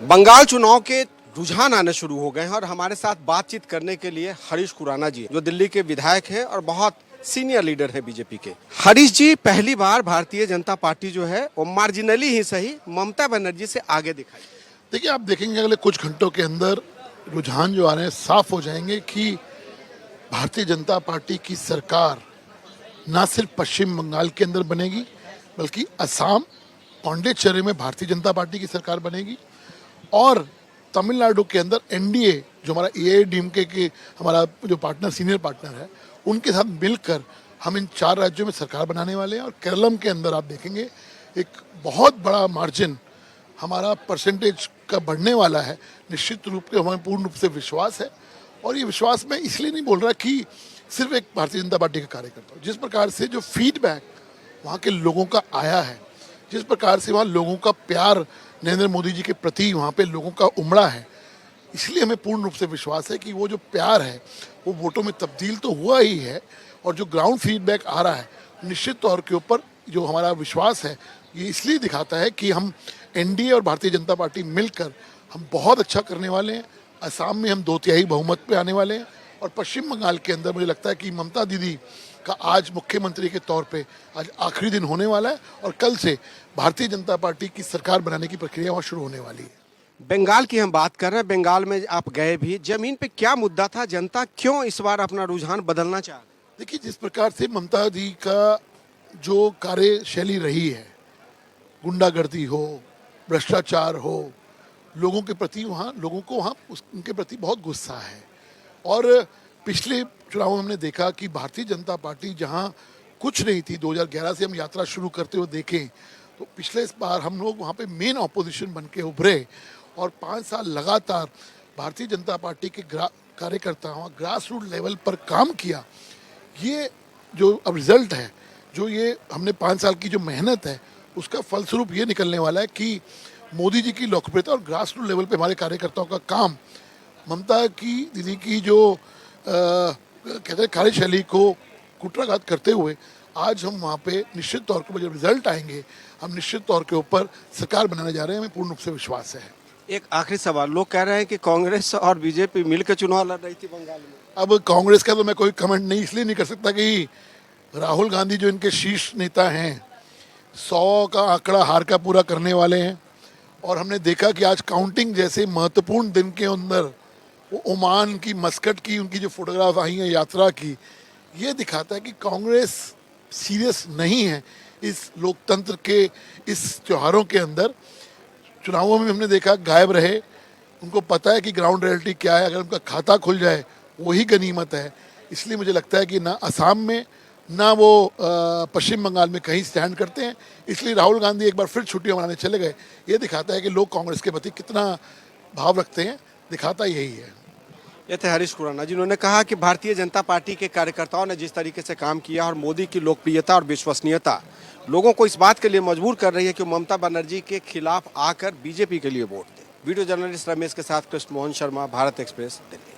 बंगाल चुनाव के रुझान आने शुरू हो गए हैं और हमारे साथ बातचीत करने के लिए हरीश खुराना जी, जो दिल्ली के विधायक हैं और बहुत सीनियर लीडर है बीजेपी के। हरीश जी, पहली बार भारतीय जनता पार्टी जो है वो मार्जिनली ही सही ममता बनर्जी से आगे दिखाई। देखिए, आप देखेंगे अगले कुछ घंटों के अंदर रुझान जो आ रहे हैं साफ हो जाएंगे कि भारतीय जनता पार्टी की सरकार न सिर्फ पश्चिम बंगाल के अंदर बनेगी बल्कि असम, पौंडीचेरी में भारतीय जनता पार्टी की सरकार बनेगी और तमिलनाडु के अंदर एनडीए जो हमारा एआईडीएमके के हमारा जो पार्टनर सीनियर पार्टनर है उनके साथ मिलकर हम इन 4 राज्यों में सरकार बनाने वाले हैं। और केरलम के अंदर आप देखेंगे एक बहुत बड़ा मार्जिन हमारा परसेंटेज का बढ़ने वाला है। निश्चित रूप से हमें पूर्ण रूप से विश्वास है और ये विश्वास मैं इसलिए नहीं बोल रहा कि सिर्फ एक भारतीय जनता पार्टी का कार्यकर्ता हूँ। जिस प्रकार से जो फीडबैक वहाँ के लोगों का आया है, जिस प्रकार से वहाँ लोगों का प्यार नरेंद्र मोदी जी के प्रति वहाँ पे लोगों का उमड़ा है, इसलिए हमें पूर्ण रूप से विश्वास है कि वो जो प्यार है वो वोटों में तब्दील तो हुआ ही है। और जो ग्राउंड फीडबैक आ रहा है निश्चित तौर के ऊपर जो हमारा विश्वास है ये इसलिए दिखाता है कि हम एनडीए और भारतीय जनता पार्टी मिलकर हम बहुत अच्छा करने वाले हैं। असम में हम 2/3 बहुमत पे आने वाले हैं और पश्चिम बंगाल के अंदर मुझे लगता है कि ममता दीदी का आज मुख्यमंत्री के तौर पे आज आखिरी दिन होने वाला है और कल से भारतीय जनता पार्टी की सरकार बनाने की प्रक्रिया वहाँ शुरू होने वाली है। बंगाल की हम बात कर रहे हैं, बंगाल में आप गए भी, जमीन पे क्या मुद्दा था, जनता क्यों इस बार अपना रुझान बदलना चाह रही? देखिए, जिस प्रकार से ममता दी का जो कार्यशैली रही है, गुंडागर्दी हो, भ्रष्टाचार हो, लोगों के प्रति वहाँ लोगों को वहाँ उनके प्रति बहुत गुस्सा है। और पिछले चुनाव में हमने देखा कि भारतीय जनता पार्टी जहाँ कुछ नहीं थी, 2011 से हम यात्रा शुरू करते हुए देखें तो पिछले इस बार हम लोग वहाँ पे मेन ऑपोजिशन बन के उभरे और 5 साल लगातार भारतीय जनता पार्टी के कार्यकर्ताओं ग्रास रूट लेवल पर काम किया। ये जो अब रिजल्ट है, जो ये हमने 5 साल की जो मेहनत है उसका फलस्वरूप ये निकलने वाला है कि मोदी जी की लोकप्रियता और ग्रास रूट लेवल पे हमारे कार्यकर्ताओं का काम ममता की दीदी की जो कहते हैं कार्यशैली को कुठाराघात करते हुए आज हम वहाँ पे निश्चित तौर पर जब रिजल्ट आएंगे हम निश्चित तौर के ऊपर सरकार बनाने जा रहे हैं। हमें पूर्ण रूप से विश्वास है। एक आखिरी सवाल, लोग कह रहे हैं कि कांग्रेस और बीजेपी मिलकर चुनाव लड़ रही थी बंगाल में। अब कांग्रेस का तो मैं कोई कमेंट नहीं इसलिए नहीं कर सकता कि राहुल गांधी जो इनके शीर्ष नेता हैं 100 का आंकड़ा हार का पूरा करने वाले हैं और हमने देखा कि आज काउंटिंग जैसे महत्वपूर्ण दिन के अंदर वो ओमान की, मस्कट की उनकी जो फोटोग्राफ आई है यात्रा की, ये दिखाता है कि कांग्रेस सीरियस नहीं है इस लोकतंत्र के इस त्योहारों के अंदर। चुनावों में हमने देखा गायब रहे, उनको पता है कि ग्राउंड रियलिटी क्या है, अगर उनका खाता खुल जाए वही गनीमत है। इसलिए मुझे लगता है कि ना असम में ना वो पश्चिम बंगाल में कहीं स्टैंड करते हैं। इसलिए राहुल गांधी एक बार फिर छुट्टियां मनाने चले गए। ये दिखाता है कि लोग कांग्रेस के प्रति कितना भाव रखते हैं, दिखाता यही है। ये थे हरीश खुराना, जिन्होंने कहा कि भारतीय जनता पार्टी के कार्यकर्ताओं ने जिस तरीके से काम किया और मोदी की लोकप्रियता और विश्वसनीयता लोगों को इस बात के लिए मजबूर कर रही है कि ममता बनर्जी के खिलाफ आकर बीजेपी के लिए वोट दें। वीडियो जर्नलिस्ट रमेश के साथ कृष्ण मोहन शर्मा, भारत एक्सप्रेस, दिल्ली।